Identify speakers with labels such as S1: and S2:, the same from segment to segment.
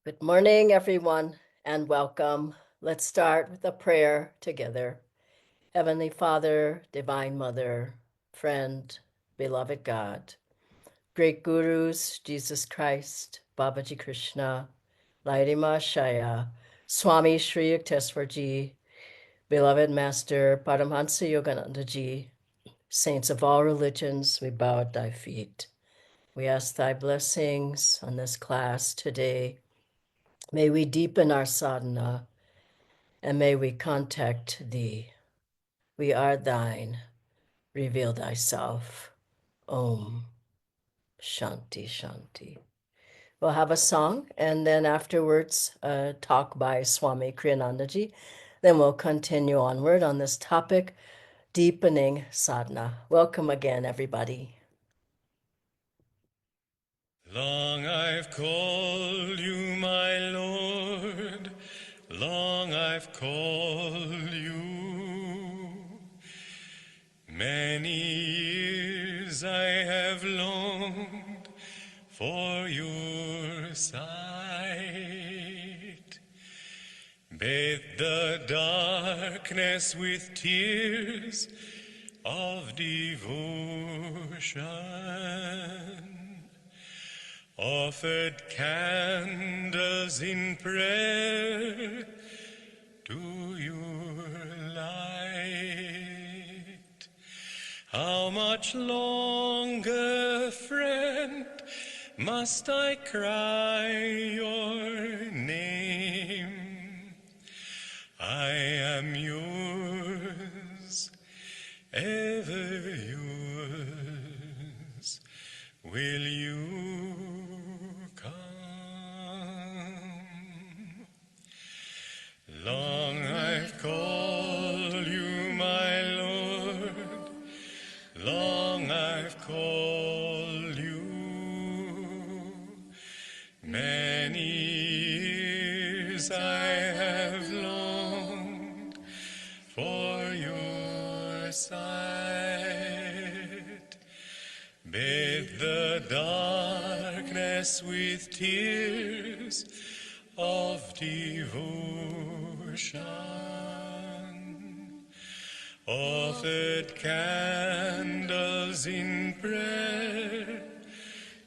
S1: Good morning, everyone, and welcome. Let's start with a prayer together. Heavenly Father, Divine Mother, friend, beloved God, great gurus, Jesus Christ, Babaji Krishna, Lairima Shaya, Swami Sri Yukteswarji, beloved Master Paramhansa Yogananda ji, saints of all religions, we bow at thy feet. We ask thy blessings on this class today. May we deepen our sadhana, and may we contact thee. We are thine. Reveal thyself. Om Shanti Shanti. We'll have a song, and then afterwards, a talk by Swami Kriyanandaji. Then we'll continue onward on this topic, deepening sadhana. Welcome again, everybody.
S2: Long I've called you, my Lord, long I've called you. Many years I have longed for your sight. Bathe the darkness with tears of devotion. Offered candles in prayer to your light. How much longer, friend, must I cry your name? I am yours, ever yours. Will you come? Long I've called you, my Lord, long I've called you. Many years I have longed for your sight. Bathe the darkness with tears of devotion. Offered candles in prayer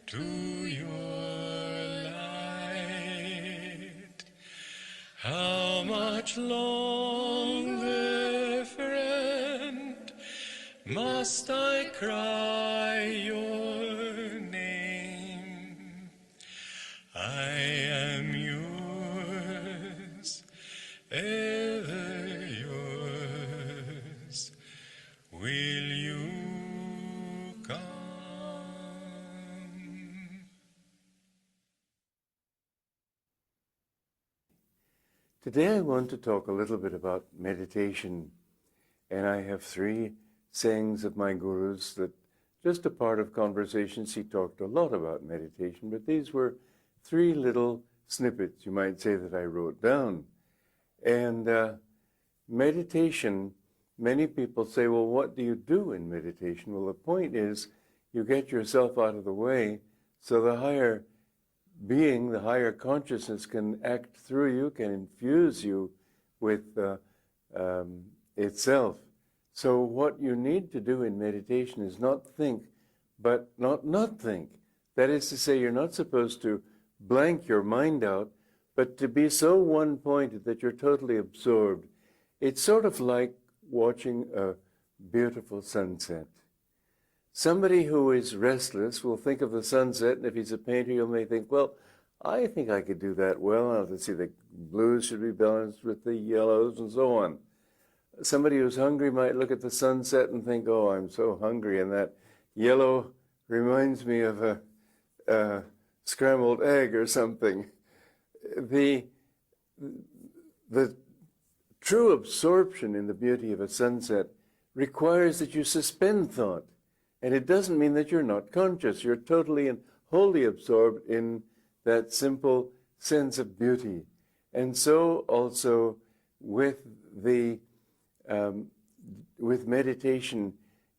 S2: to your light. How much longer, friend, must I cry your name? I am yours, ever yours. Will you come?
S3: Today I want to talk a little bit about meditation, and I have three sayings of my gurus that just a part of conversations he talked a lot about meditation, but these were three little snippets, you might say, that I wrote down. And meditation, many people say, well, what do you do in meditation? Well, the point is you get yourself out of the way so the higher being, the higher consciousness can act through you, can infuse you with itself. So what you need to do in meditation is not think, but not think. That is to say, you're not supposed to blank your mind out, but to be so one-pointed that you're totally absorbed. It's sort of like watching a beautiful sunset. Somebody who is restless will think of the sunset, and if he's a painter, you may think, well, I think I could do that well. I'll have to see the blues should be balanced with the yellows and so on. Somebody who's hungry might look at the sunset and think, oh, I'm so hungry, and that yellow reminds me of a scrambled egg or something. The true absorption in the beauty of a sunset requires that you suspend thought. And it doesn't mean that you're not conscious. You're totally and wholly absorbed in that simple sense of beauty. And so also with meditation,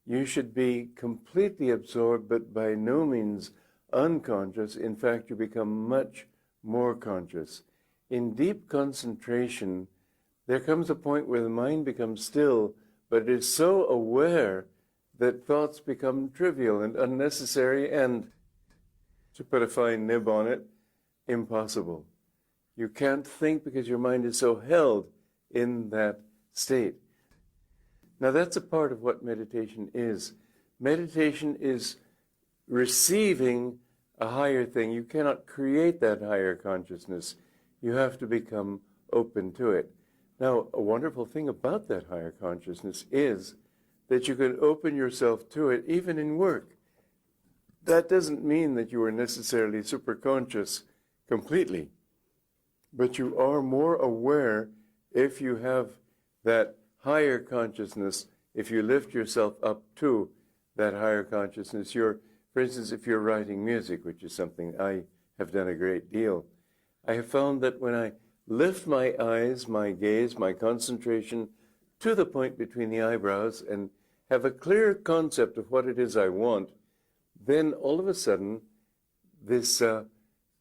S3: you should be completely absorbed, but by no means unconscious. In fact, you become much more conscious. In deep concentration, there comes a point where the mind becomes still, but it is so aware that thoughts become trivial and unnecessary and, to put a fine nib on it, impossible. You can't think because your mind is so held in that state. Now that's a part of what meditation is. Meditation is receiving a higher thing. You cannot create that higher consciousness. You have to become open to it. Now, a wonderful thing about that higher consciousness is that you can open yourself to it even in work. That doesn't mean that you are necessarily superconscious completely, but you are more aware if you have that higher consciousness, if you lift yourself up to that higher consciousness. For instance, if you're writing music, which is something I have done a great deal, I have found that when I lift my eyes, my gaze, my concentration to the point between the eyebrows and have a clear concept of what it is I want, then all of a sudden this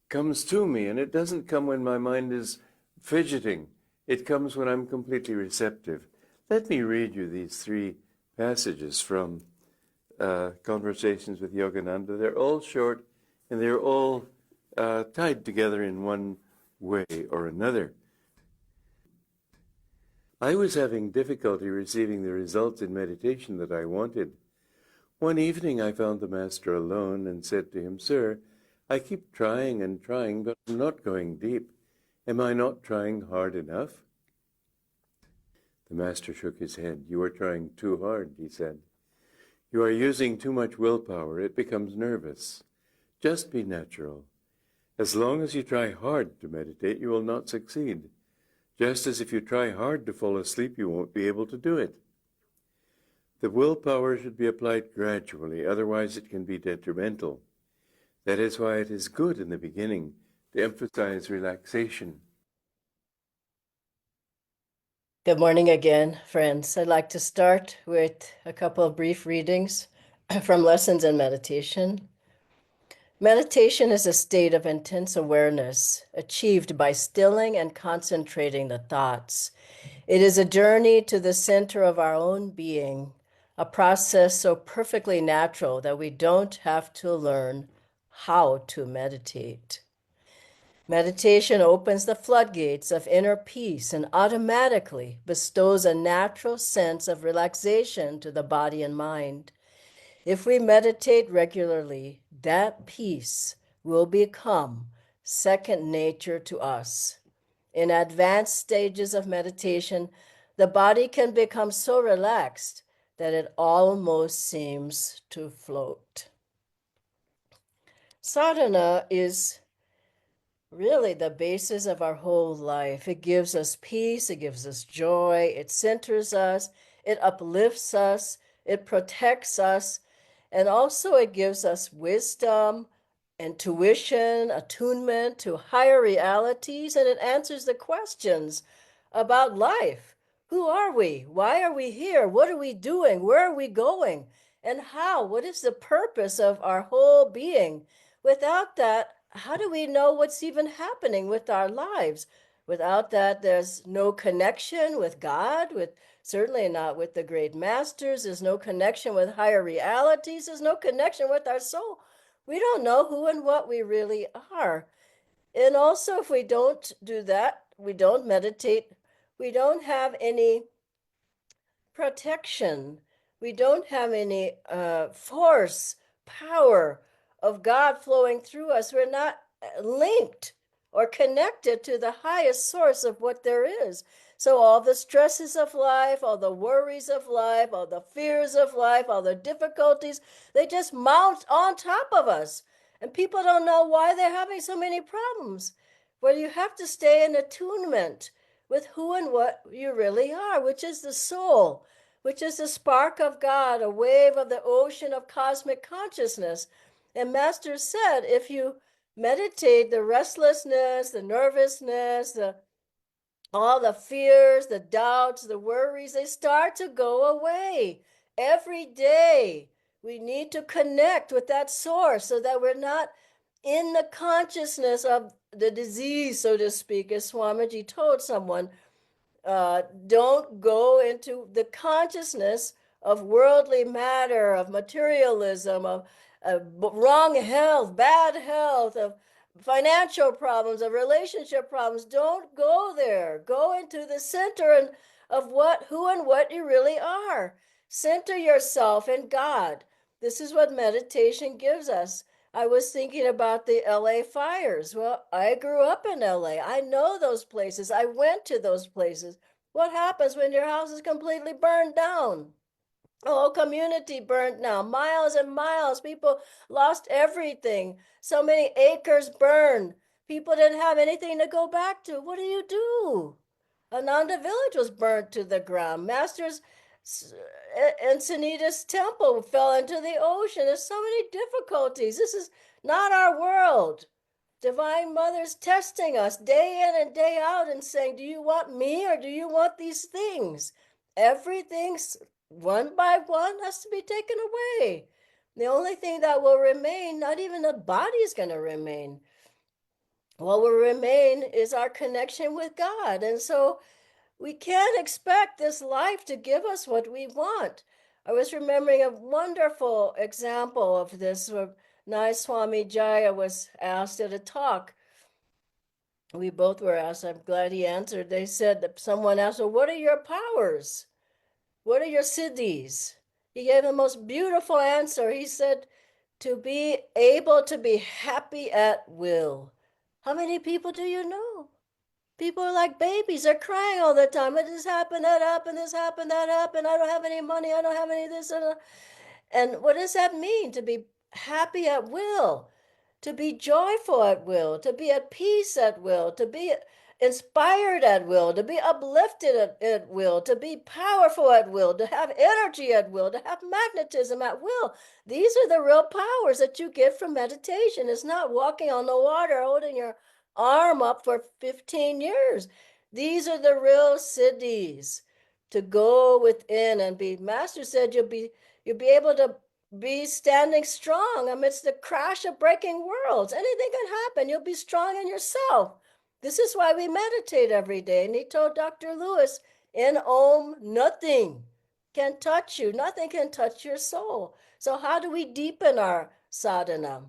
S3: comes to me, and it doesn't come when my mind is fidgeting. It comes when I'm completely receptive. Let me read you these 3 passages from Conversations with Yogananda. They're all short, and they're all tied together in one way or another. I was having difficulty receiving the results in meditation that I wanted. One evening I found the master alone and said to him, "Sir, I keep trying and trying, but I'm not going deep. Am I not trying hard enough?" The master shook his head. "You are trying too hard," he said. "You are using too much willpower. It becomes nervous. Just be natural. As long as you try hard to meditate, you will not succeed. Just as if you try hard to fall asleep, you won't be able to do it. The willpower should be applied gradually, otherwise it can be detrimental. That is why it is good in the beginning to emphasize relaxation."
S1: Good morning again, friends. I'd like to start with a couple of brief readings from Lessons in Meditation. Meditation is a state of intense awareness achieved by stilling and concentrating the thoughts. It is a journey to the center of our own being, a process so perfectly natural that we don't have to learn how to meditate. Meditation opens the floodgates of inner peace and automatically bestows a natural sense of relaxation to the body and mind. If we meditate regularly, that peace will become second nature to us. In advanced stages of meditation, the body can become so relaxed that it almost seems to float. Sadhana is really the basis of our whole life. It gives us peace, it gives us joy, it centers us, it uplifts us, it protects us, and also it gives us wisdom, intuition, attunement to higher realities, and it answers the questions about life. Who are we? Why are we here? What are we doing? Where are we going? And how? What is the purpose of our whole being? Without that, how do we know what's even happening with our lives? Without that, there's no connection with God, with certainly not with the great masters. There's no connection with higher realities. There's no connection with our soul. We don't know who and what we really are. And also, if we don't do that, we don't meditate, we don't have any protection. We don't have any force, power of God flowing through us. We're not linked or connected to the highest source of what there is. So all the stresses of life, all the worries of life, all the fears of life, all the difficulties, they just mount on top of us. And people don't know why they're having so many problems. Well, you have to stay in attunement with who and what you really are, which is the soul, which is the spark of God, a wave of the ocean of cosmic consciousness. And Master said, if you meditate, the restlessness, the nervousness, all the fears, the doubts, the worries, they start to go away every day. We need to connect with that source so that we're not in the consciousness of the disease, so to speak, as Swamiji told someone, don't go into the consciousness of worldly matter, of materialism, of wrong health, bad health, of financial problems, of relationship problems. Don't go there. Go into the center of who and what you really are. Center yourself in God. This is what meditation gives us. I was thinking about the LA fires. Well, I grew up in LA. I know those places. I went to those places. What happens when your house is completely burned down? A whole community burnt down, miles and miles. People lost everything. So many acres burned. People didn't have anything to go back to. What do you do? Ananda village was burnt to the ground. Master's Encinitas temple fell into the ocean. There's so many difficulties. This is not our world. Divine Mother's testing us day in and day out and saying, do you want me or do you want these things? Everything's one by one has to be taken away. The only thing that will remain, not even the body is going to remain. What will remain is our connection with God. And so we can't expect this life to give us what we want. I was remembering a wonderful example of this. Nayaswami Jaya was asked at a talk. We both were asked. I'm glad he answered. They said that someone asked, well, what are your powers? What are your siddhis? He gave the most beautiful answer. He said, to be able to be happy at will. How many people do you know? People are like babies. They're crying all the time. This happened, that happened, this happened, that happened. I don't have any money. I don't have any of this. And what does that mean? To be happy at will, to be joyful at will, to be at peace at will, to be inspired at will, to be uplifted at will, to be powerful at will, to have energy at will, to have magnetism at will. These are the real powers that you get from meditation. It's not walking on the water, holding your arm up for 15 years. These are the real siddhis, to go within and be. Master said you'll be able to be standing strong amidst the crash of breaking worlds. Anything can happen. You'll be strong in yourself. This is why we meditate every day. And he told Dr. Lewis, in Om, nothing can touch you. Nothing can touch your soul. So how do we deepen our sadhana?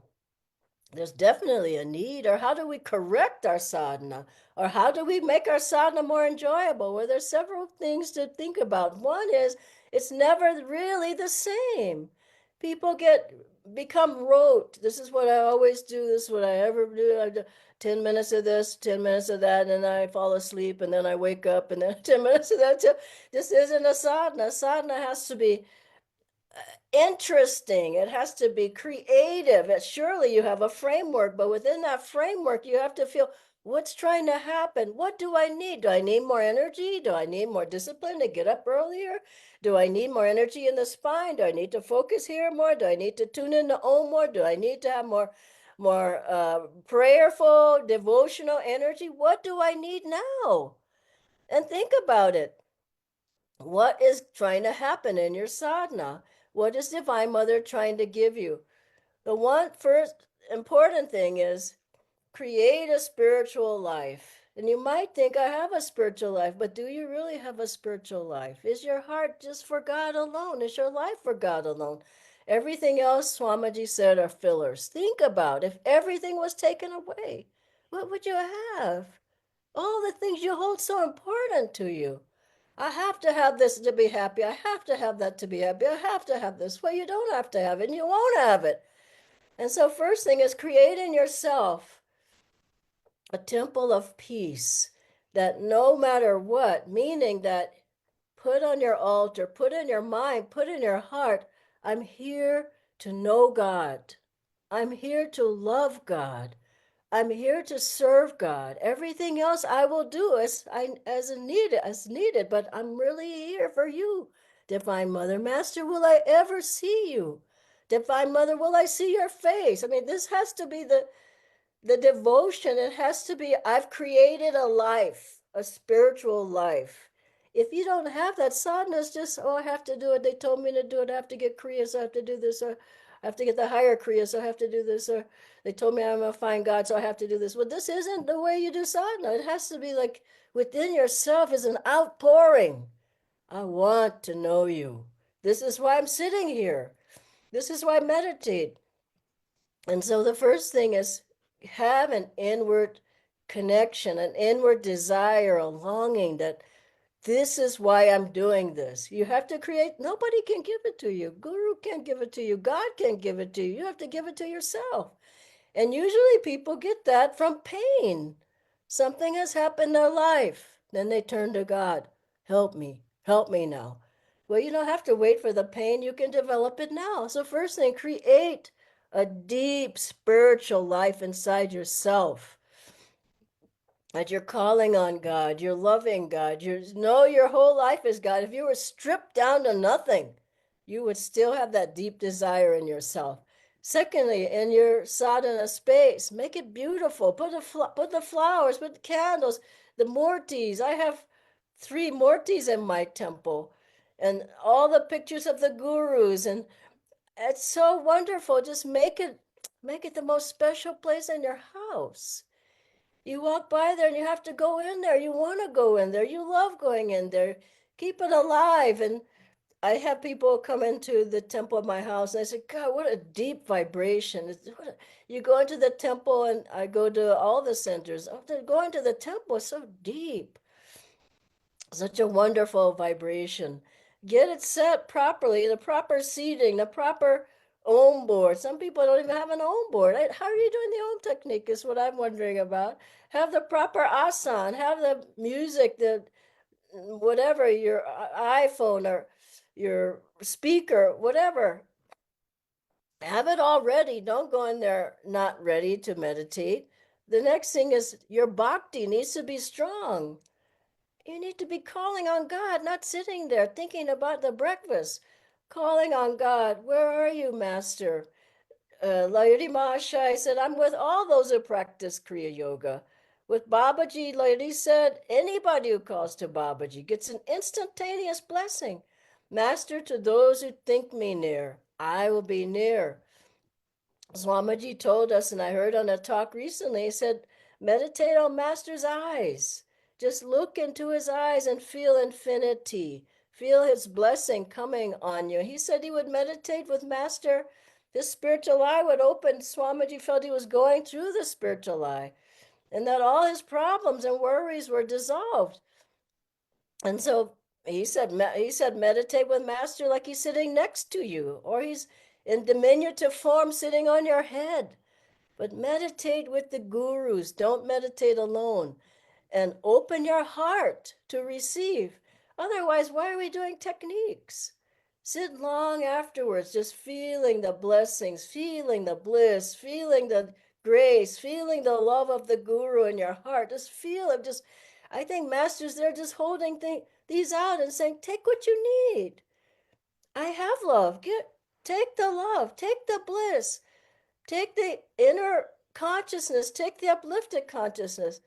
S1: There's definitely a need. Or how do we correct our sadhana? Or how do we make our sadhana more enjoyable? Well, there's several things to think about. One is it's never really the same. People become rote. This is what I always do. This is what I ever do. I do 10 minutes of this, 10 minutes of that, and then I fall asleep, and then I wake up, and then 10 minutes of that. This isn't a sadhana. Sadhana has to be interesting. It has to be creative. Surely you have a framework, but within that framework, you have to feel what's trying to happen. What do I need? Do I need more energy? Do I need more discipline to get up earlier? Do I need more energy in the spine? Do I need to focus here more? Do I need to tune in to Om more? Do I need to have more prayerful, devotional energy? What do I need now? And think about it. What is trying to happen in your sadhana? What is Divine Mother trying to give you? The one first important thing is create a spiritual life. And you might think, I have a spiritual life, but do you really have a spiritual life? Is your heart just for God alone? Is your life for God alone? Everything else, Swamiji said, are fillers. Think about if everything was taken away, what would you have? All the things you hold so important to you. I have to have this to be happy. I have to have that to be happy. I have to have this. Well, you don't have to have it, and you won't have it. And so, first thing is create in yourself a temple of peace that no matter what, meaning that put on your altar, put in your mind, put in your heart, I'm here to know God. I'm here to love God. I'm here to serve God. Everything else I will do as needed, but I'm really here for you. Divine Mother, Master, will I ever see you? Divine Mother, will I see your face? I mean, this has to be the devotion. It has to be, I've created a life, a spiritual life. If you don't have that, sadness just, oh, I have to do it. They told me to do it. I have to get Kriya, so I have to do this. I have to get the higher Kriya, so I have to do this, or they told me I'm gonna find God, so I have to do this. Well, this isn't the way you do sadhana. It has to be like within yourself is an outpouring. I want to know you. This is why I'm sitting here. This is why I meditate. And so the first thing is have an inward connection, an inward desire, a longing that this is why I'm doing this. You have to create, nobody can give it to you. Guru can't give it to you. God can't give it to you. You have to give it to yourself. And usually people get that from pain. Something has happened in their life. Then they turn to God. Help me now. Well, you don't have to wait for the pain. You can develop it now. So first thing, create a deep spiritual life inside yourself. That you're calling on God, you're loving God, you know your whole life is God. If you were stripped down to nothing, you would still have that deep desire in yourself. Secondly, in your sadhana space, make it beautiful. Put the flowers, put the candles, the murtis. I have 3 murtis in my temple, and all the pictures of the gurus, and it's so wonderful. Just make it the most special place in your house. You walk by there and you have to go in there. You want to go in there. You love going in there. Keep it alive. And I have people come into the temple of my house and I say, God, what a deep vibration. You go into the temple, and I go to all the centers. Going to the temple is so deep. Such a wonderful vibration. Get it set properly, the proper seating, the proper Om board. Some people don't even have an Om board. How are you doing the Om technique is what I'm wondering about. Have the proper asana, have the music, the whatever, your iPhone or your speaker, whatever. Have it all ready. Don't go in there not ready to meditate. The next thing is your bhakti needs to be strong. You need to be calling on God, not sitting there thinking about the breakfast. Calling on God, where are you, Master? Layuri Mahashai said, I'm with all those who practice Kriya Yoga. With Babaji, Layuri said, anybody who calls to Babaji gets an instantaneous blessing. Master, to those who think me near, I will be near. Swamiji told us, and I heard on a talk recently, he said, meditate on Master's eyes. Just look into his eyes and feel infinity. Feel his blessing coming on you. He said he would meditate with Master. This spiritual eye would open. Swamiji felt he was going through the spiritual eye, and that all his problems and worries were dissolved. And so he said meditate with Master like he's sitting next to you, or he's in diminutive form sitting on your head. But meditate with the gurus. Don't meditate alone. And open your heart to receive. Otherwise, why are we doing techniques? Sit long afterwards, just feeling the blessings, feeling the bliss, feeling the grace, feeling the love of the guru in your heart. Just feel it. I think Master's there just holding these out and saying, take what you need. I have love. Take the love, take the bliss, take the inner consciousness, take the uplifted consciousness.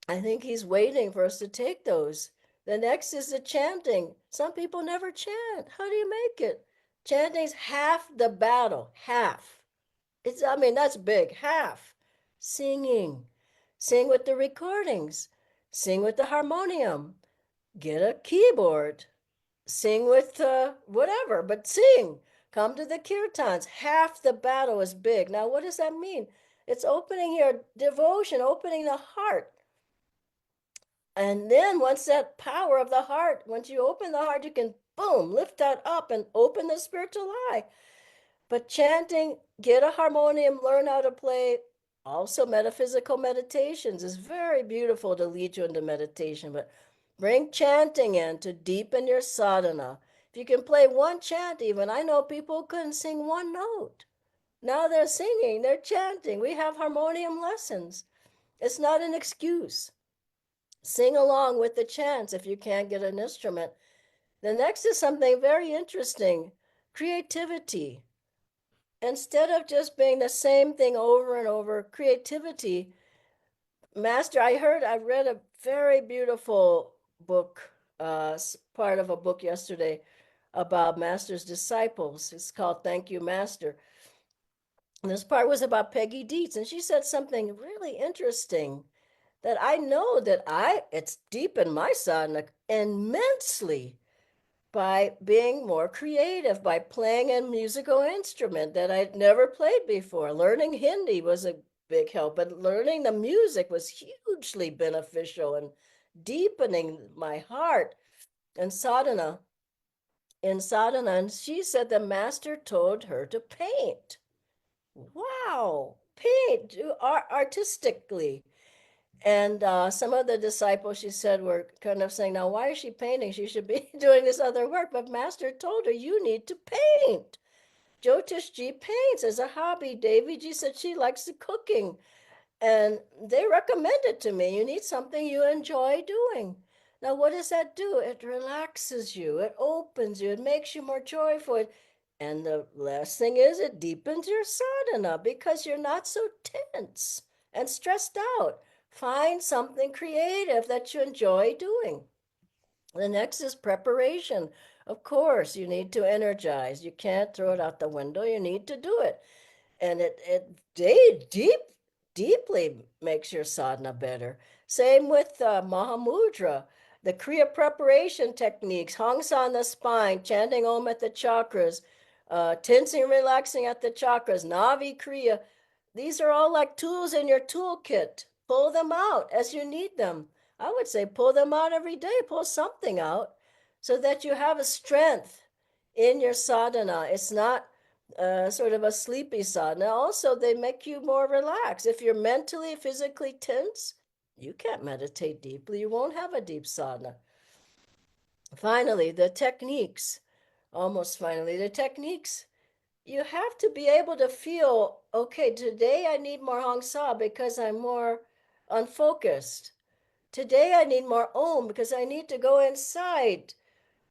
S1: I think he's waiting for us to take those. The next is the chanting. Some people never chant. How do you make it? Chanting's half the battle. Half. That's big. Half. Singing. Sing with the recordings. Sing with the harmonium. Get a keyboard. Sing with whatever, but sing. Come to the kirtans. Half the battle is big. Now, what does that mean? It's opening your devotion, opening the heart. And then once that power of the heart, once you open the heart, you can, boom, lift that up and open the spiritual eye. But chanting, get a harmonium, learn how to play. Also, metaphysical meditations is very beautiful to lead you into meditation, but bring chanting in to deepen your sadhana. If you can play one chant, even, I know people who couldn't sing one note. Now they're singing, they're chanting. We have harmonium lessons. It's not an excuse. Sing along with the chants if you can't get an instrument. The next is something very interesting, creativity. Instead of just being the same thing over and over, creativity. Master, I read a very beautiful book, part of a book yesterday about Master's disciples. It's called Thank You, Master. And this part was about Peggy Dietz, and she said something really interesting that I know that it's deep in my sadhana immensely by being more creative, by playing a musical instrument that I'd never played before. Learning Hindi was a big help, but learning the music was hugely beneficial and deepening my heart and sadhana in sadhana. And she said the master told her to paint. Wow, paint, do artistically. And some of the disciples, she said, were kind of saying, now, why is she painting? She should be doing this other work. But Master told her, you need to paint. Jyotish Ji paints as a hobby. Devi Ji said she likes the cooking. And they recommended to me, you need something you enjoy doing. Now, what does that do? It relaxes you, it opens you, it makes you more joyful. And the last thing is, it deepens your sadhana because you're not so tense and stressed out. Find something creative that you enjoy doing. The next is preparation. Of course, you need to energize. You can't throw it out the window. You need to do it. And deeply makes your sadhana better. Same with Mahamudra, the Kriya preparation techniques, Hangsa on the spine, chanting Om at the chakras, tensing and relaxing at the chakras, Navi Kriya. These are all like tools in your toolkit. Pull them out as you need them. I would say pull them out every day, pull something out so that you have a strength in your sadhana. It's not sort of a sleepy sadhana. Also, they make you more relaxed. If you're mentally, physically tense, you can't meditate deeply. You won't have a deep sadhana. Finally, the techniques. Almost finally, the techniques. You have to be able to feel, okay, today I need more Hangsa because I'm more unfocused. Today I need more Om because I need to go inside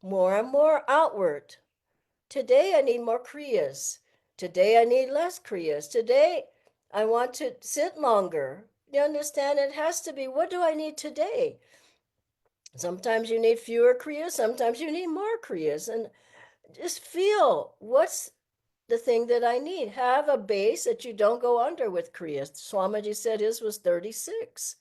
S1: more and more outward. Today I need more Kriyas. Today I need less Kriyas. Today I want to sit longer. You understand? It has to be, what do I need today? Sometimes you need fewer Kriyas, sometimes you need more Kriyas. And just feel what's the thing that I need. Have a base that you don't go under with Kriyas. Swamiji said his was 36.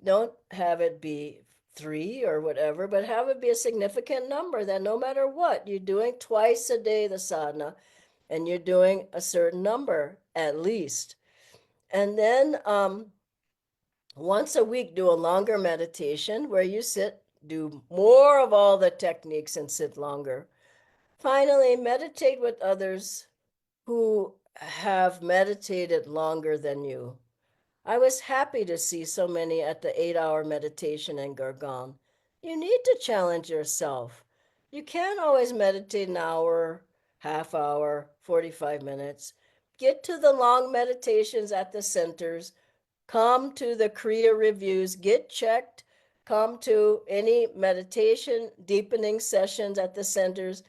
S1: Don't have it be 3 or whatever, but have it be a significant number that no matter what, you're doing twice a day the sadhana and you're doing a certain number at least. And then once a week, do a longer meditation where you sit, do more of all the techniques and sit longer. Finally, meditate with others who have meditated longer than you. I was happy to see so many at the 8-hour meditation in Gurgaon. You need to challenge yourself. You can't always meditate an hour, half hour, 45 minutes. Get to the long meditations at the centers. Come to the Kriya reviews. Get checked. Come to any meditation deepening sessions at the centers.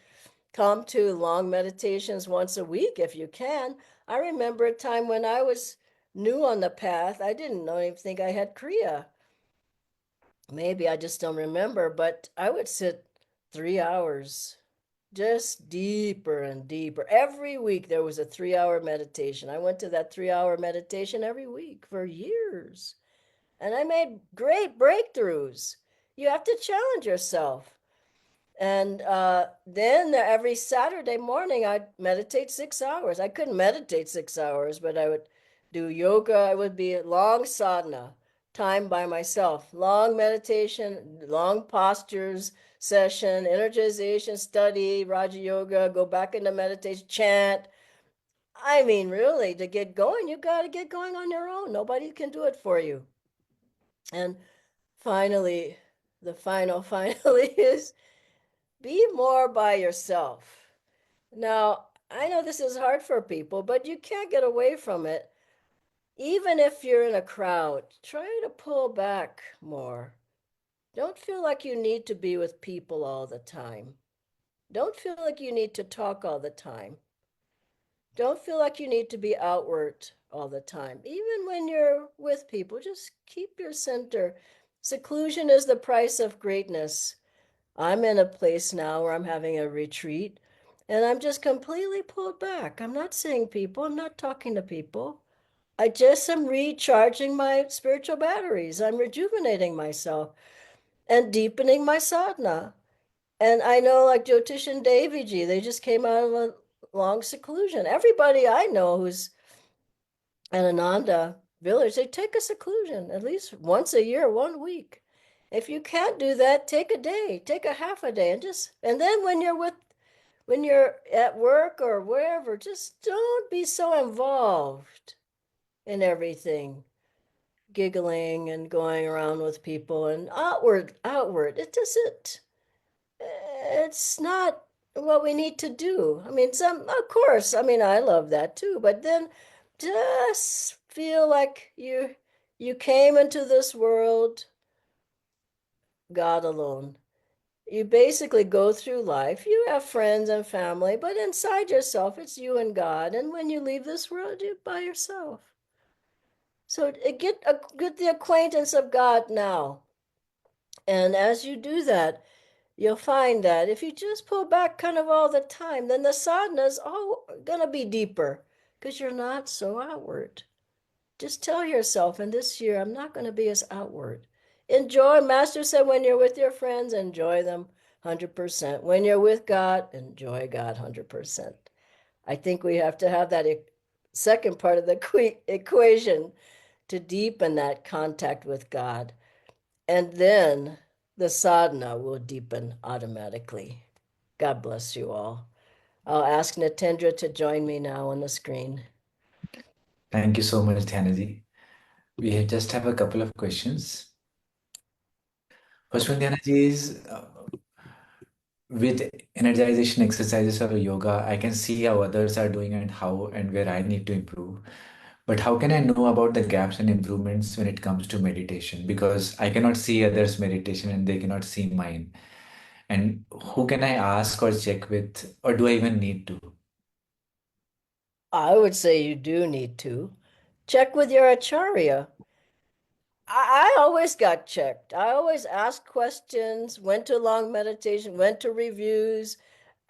S1: Come to long meditations once a week if you can. I remember a time when I was new on the path. I didn't even think I had Kriya. Maybe I just don't remember, but I would sit 3 hours, just deeper and deeper. Every week there was a 3-hour meditation. I went to that 3-hour meditation every week for years. And I made great breakthroughs. You have to challenge yourself. And then every Saturday morning, I'd meditate 6 hours. I couldn't meditate 6 hours, but I would do yoga. It would be long sadhana, time by myself, long meditation, long postures session, energization, study, Raja Yoga, go back into meditation, chant. I mean, really, to get going, you got to get going on your own. Nobody can do it for you. And finally, the finally is be more by yourself. Now, I know this is hard for people, but you can't get away from it. Even if you're in a crowd, try to pull back more. Don't feel like you need to be with people all the time. Don't feel like you need to talk all the time. Don't feel like you need to be outward all the time. Even when you're with people, just keep your center. Seclusion is the price of greatness. I'm in a place now where I'm having a retreat and I'm just completely pulled back. I'm not seeing people, I'm not talking to people. I just am recharging my spiritual batteries. I'm rejuvenating myself and deepening my sadhana. And I know, like Jyotish and Daviji, they just came out of a long seclusion. Everybody I know who's at Ananda village, they take a seclusion at least once a year, 1 week. If you can't do that, take a day, take a half a day, and then when you're at work or wherever, just don't be so involved in everything, giggling and going around with people and outward. It doesn't, it's not what we need to do. I mean, of course, I mean, I love that too, but then just feel like you came into this world God alone. You basically go through life. You have friends and family, but inside yourself, it's you and God. And when you leave this world, you're by yourself. So get the acquaintance of God now. And as you do that, you'll find that if you just pull back kind of all the time, then the sadhana's all gonna be deeper because you're not so outward. Just tell yourself, in this year, I'm not going to be as outward. Enjoy, Master said, when you're with your friends, enjoy them 100%. When you're with God, enjoy God 100%. I think we have to have that second part of the equation to deepen that contact with God. And then the sadhana will deepen automatically. God bless you all. I'll ask Natendra to join me now on the screen.
S4: Thank you so much, Dhyanaji. Just have a couple of questions. First one, Dhyanaji, is with energization exercises or yoga, I can see how others are doing and how and where I need to improve. But how can I know about the gaps and improvements when it comes to meditation? Because I cannot see others' meditation and they cannot see mine. And who can I ask or check with, or do I even need to?
S1: I would say you do need to check with your acharya. I always got checked. I always asked questions, went to long meditation, went to reviews.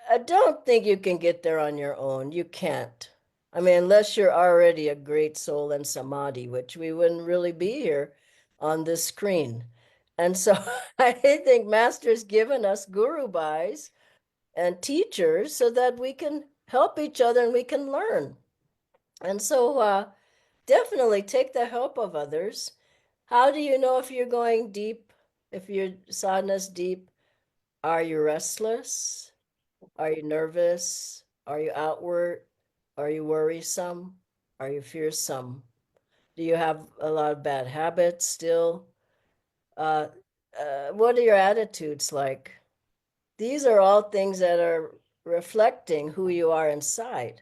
S1: I don't think you can get there on your own. You can't. I mean, unless you're already a great soul in samadhi, which we wouldn't really be here on this screen. And so I think Master's given us guru bhais and teachers so that we can help each other and we can learn. And so definitely take the help of others. How do you know if you're going deep, if your sadhana's deep? Are you restless? Are you nervous? Are you outward? Are you worrisome? Are you fearsome? Do you have a lot of bad habits still? Uh, what are your attitudes like? These are all things that are reflecting who you are inside.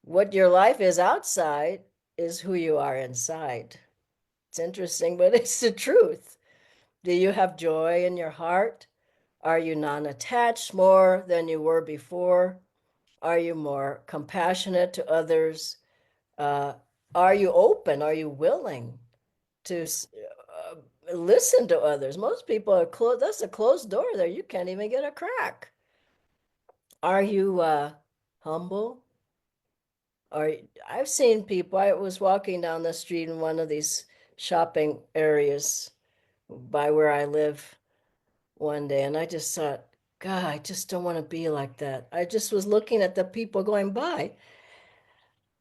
S1: What your life is outside is who you are inside. It's interesting, but it's the truth. Do you have joy in your heart? Are you non-attached more than you were before? Are you more compassionate to others? Uh, are you open? Are you willing to listen to others? Most people are closed. That's a closed door there. You can't even get a crack. Are you humble? Or I've seen people. I was walking down the street in one of these shopping areas by where I live one day, and I just thought, God, I just don't want to be like that. I just was looking at the people going by,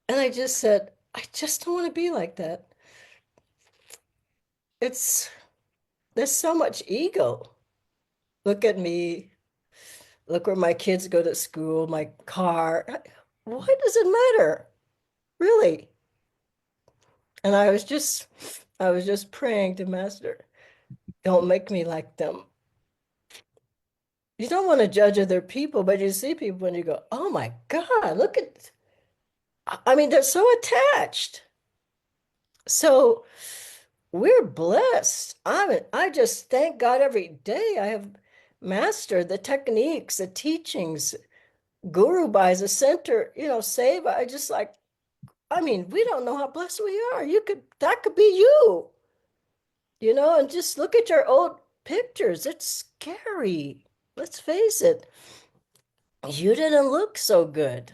S1: and I just said, I just don't want to be like that. It's there's so much ego. Look at me. Look where my kids go to school, my car. Why does it matter? Really? And I was just praying to Master, don't make me like them. You don't want to judge other people, but you see people and you go, oh my God, look at, I mean, they're so attached. So we're blessed. I just thank God every day I have mastered the techniques, the teachings, Guru by the center, Seva. I just like, I mean, we don't know how blessed we are. That could be you, and just look at your old pictures. It's scary. Let's face it. You didn't look so good.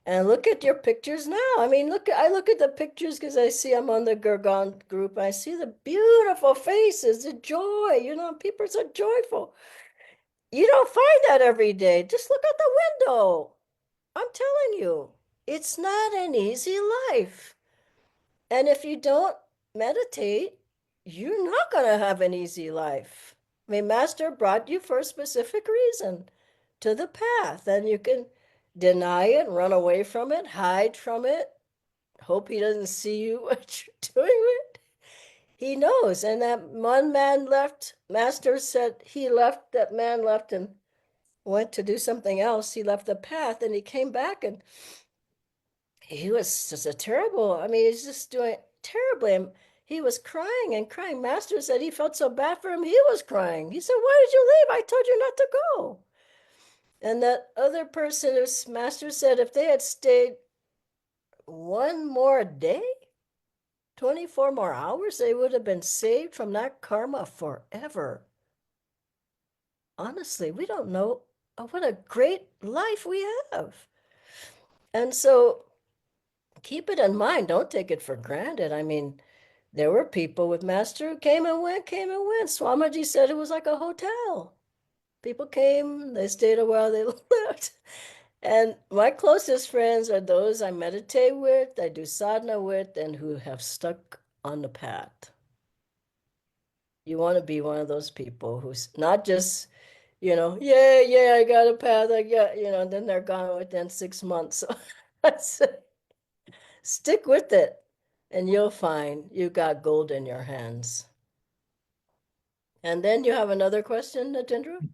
S1: And look at your pictures now. I mean, I look at the pictures because I see I'm on the Gurgan group. I see the beautiful faces, the joy, people are so joyful. You don't find that every day. Just look out the window. I'm telling you, it's not an easy life. And if you don't meditate, you're not going to have an easy life. I mean, Master brought you for a specific reason to the path, and you can deny it, run away from it, hide from it, hope he doesn't see you what you're doing with. He knows. And that one man left, Master said he left, that man left and went to do something else. He left the path and he came back and he was just a terrible, I mean, he's just doing terribly. And he was crying and crying. Master said he felt so bad for him. He was crying. He said, "Why did you leave? I told you not to go." And that other person, his master said, if they had stayed one more day, 24 more hours, they would have been saved from that karma forever. Honestly, we don't know what a great life we have. And so keep it in mind. Don't take it for granted. I mean, there were people with Master who came and went, came and went. Swamiji said it was like a hotel. People came, they stayed a while, they left. And my closest friends are those I meditate with, I do sadhana with, and who have stuck on the path. You want to be one of those people who's not just, yeah, I got a path, I got, then they're gone within 6 months. So I say, stick with it, and you'll find you got gold in your hands. And then you have another question, Natindra?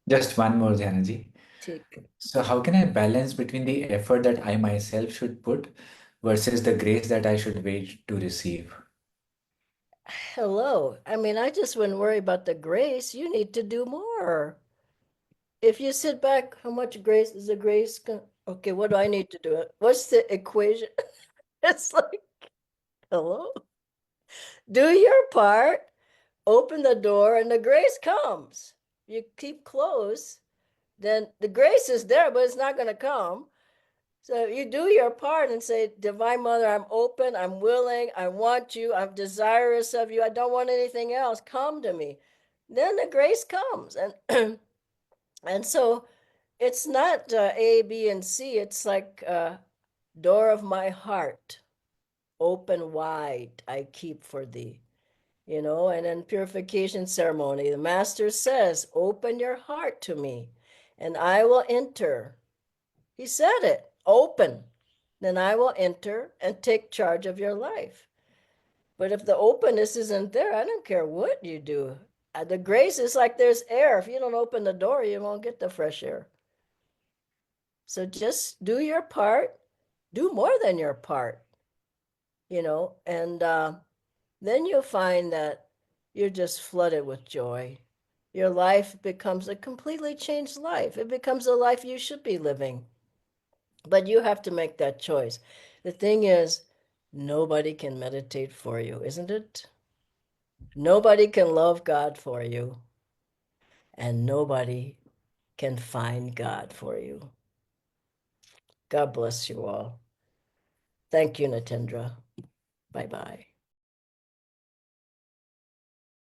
S4: Just one more, Dhyanaji.
S1: Take.
S4: So, how can I balance between the effort that I myself should put versus the grace that I should wait to receive?
S1: Hello. I mean, I just wouldn't worry about the grace. You need to do more. If you sit back, how much grace is the grace? Okay, what do I need to do? What's the equation? It's like, hello. Do your part, open the door, and the grace comes. You keep close, then the grace is there, but it's not going to come. So you do your part and say, Divine Mother, I'm open, I'm willing, I want you, I'm desirous of you, I don't want anything else. Come to me. Then the grace comes. And and so it's not A, B, and C. It's like door of my heart, open wide, I keep for thee. And in purification ceremony, the master says, open your heart to me and I will enter. He said it, open, then I will enter and take charge of your life. But if the openness isn't there, I don't care what you do. The grace is like there's air. If you don't open the door, you won't get the fresh air. So just do your part, do more than your part, and then you'll find that you're just flooded with joy. Your life becomes a completely changed life. It becomes a life you should be living. But you have to make that choice. The thing is, nobody can meditate for you, isn't it? Nobody can love God for you, and nobody can find God for you. God bless you all. Thank you, Natendra. Bye bye.